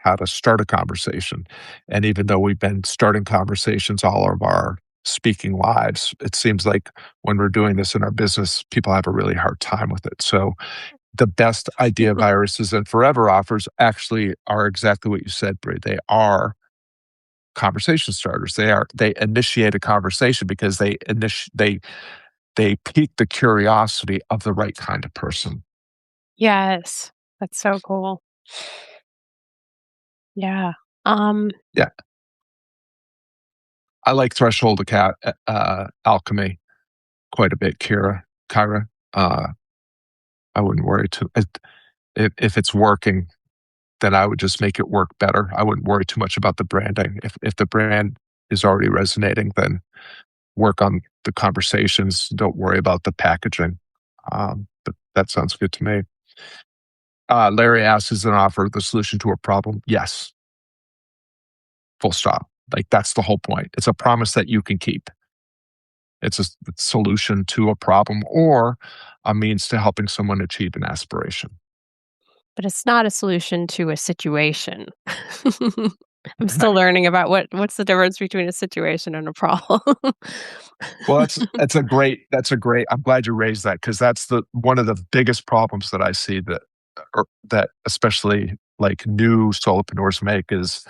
how to start a conversation. And even though we've been starting conversations all of our speaking lives, it seems like when we're doing this in our business, people have a really hard time with it. So the best idea viruses and forever offers actually are exactly what you said, Brie. They are conversation starters. They initiate a conversation because they pique the curiosity of the right kind of person. Yes, that's so cool. Yeah. Um, Yeah, I like threshold alchemy quite a bit, Kyra. Uh, I wouldn't worry too if it's working, then I would just make it work better. I wouldn't worry too much about the branding. If the brand is already resonating, then work on the conversations. Don't worry about the packaging. But that sounds good to me. Larry asks, is an offer the solution to a problem? Yes, full stop. Like that's the whole point. It's a promise that you can keep. It's a solution to a problem or a means to helping someone achieve an aspiration. but it's not a solution to a situation. I'm still learning about what's the difference between a situation and a problem. Well, that's a great I'm glad you raised that because that's the one of the biggest problems that I see that especially like new solopreneurs make is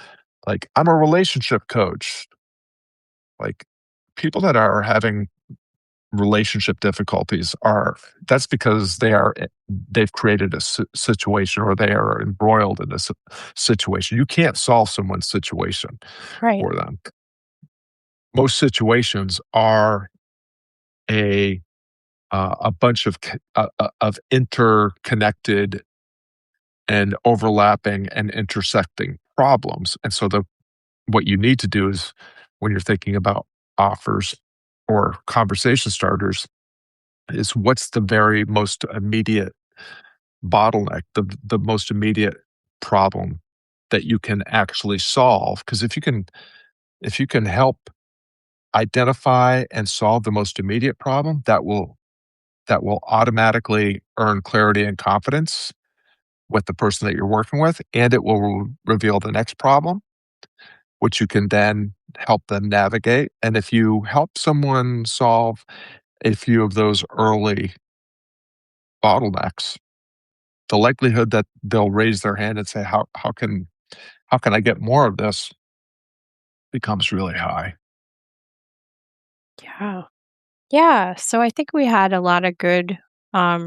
like, I'm a relationship coach. Like people that are having relationship difficulties are that's because they've created a situation or they are embroiled in this situation. You can't solve someone's situation Right. for them. Most situations are a a bunch of interconnected and overlapping and intersecting problems. And so the what you need to do is when you're thinking about offers or conversation starters is what's the very most immediate bottleneck, the most immediate problem that you can actually solve. Because if you can help identify and solve the most immediate problem, that will automatically earn clarity and confidence with the person that you're working with, and it will reveal the next problem, which you can then help them navigate. And if you help someone solve a few of those early bottlenecks, the likelihood that they'll raise their hand and say, how can I get more of this becomes really high. Yeah. Yeah, so I think we had a lot of good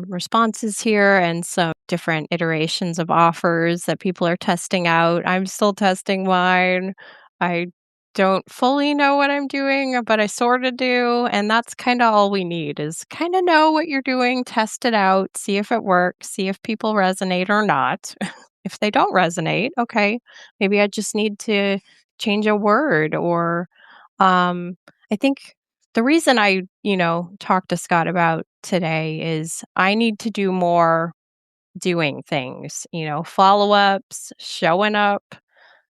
responses here and some different iterations of offers that people are testing out. I'm still testing mine. I don't fully know what I'm doing, but I sort of do. And that's kind of all we need is kind of know what you're doing, test it out, see if it works, see if people resonate or not. If they don't resonate, okay, maybe I just need to change a word or um, I think the reason I, talked to Scott about today is I need to do more doing things, follow-ups, showing up,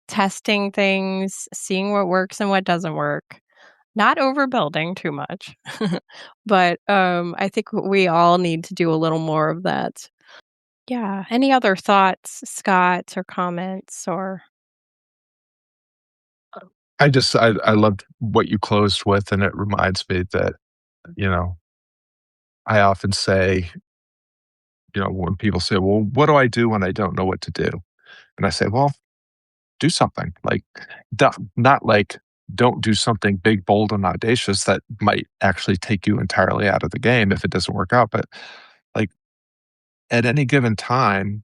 testing things, seeing what works and what doesn't work. Not overbuilding too much. But I think we all need to do a little more of that. Yeah. Any other thoughts, Scott, or comments or I loved what you closed with, and it reminds me that, you know, I often say, when people say, "Well, what do I do when I don't know what to do?" And I say, "Well, do something." Like, not like don't do something big, bold, and audacious that might actually take you entirely out of the game if it doesn't work out, but like at any given time,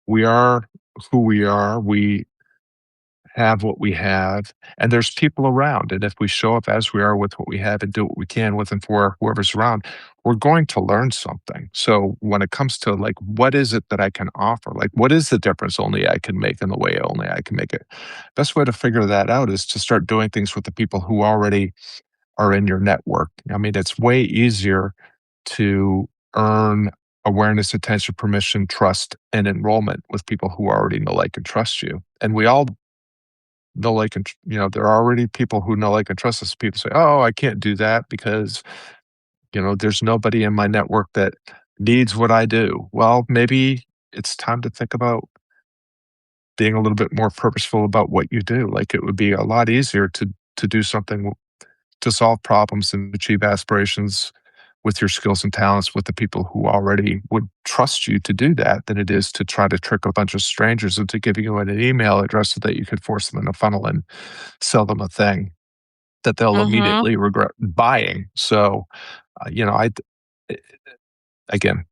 we are who we are. We have what we have, and there's people around. And if we show up as we are with what we have and do what we can with and for whoever's around, we're going to learn something. So when it comes to like, what is it that I can offer? Like, what is the difference only I can make in the way only I can make it? Best way to figure that out is to start doing things with the people who already are in your network. I mean, it's way easier to earn awareness, attention, permission, trust, and enrollment with people who already know, like, and trust you. And we all know, like, and there are already people who know, like, and trust us. People say, "Oh, I can't do that because, there's nobody in my network that needs what I do." Well, maybe it's time to think about being a little bit more purposeful about what you do. Like, it would be a lot easier to do something to solve problems and achieve aspirations with your skills and talents with the people who already would trust you to do that than it is to try to trick a bunch of strangers into giving you an email address so that you could force them in a funnel and sell them a thing that they'll Mhm. immediately regret buying. So, you know, I again,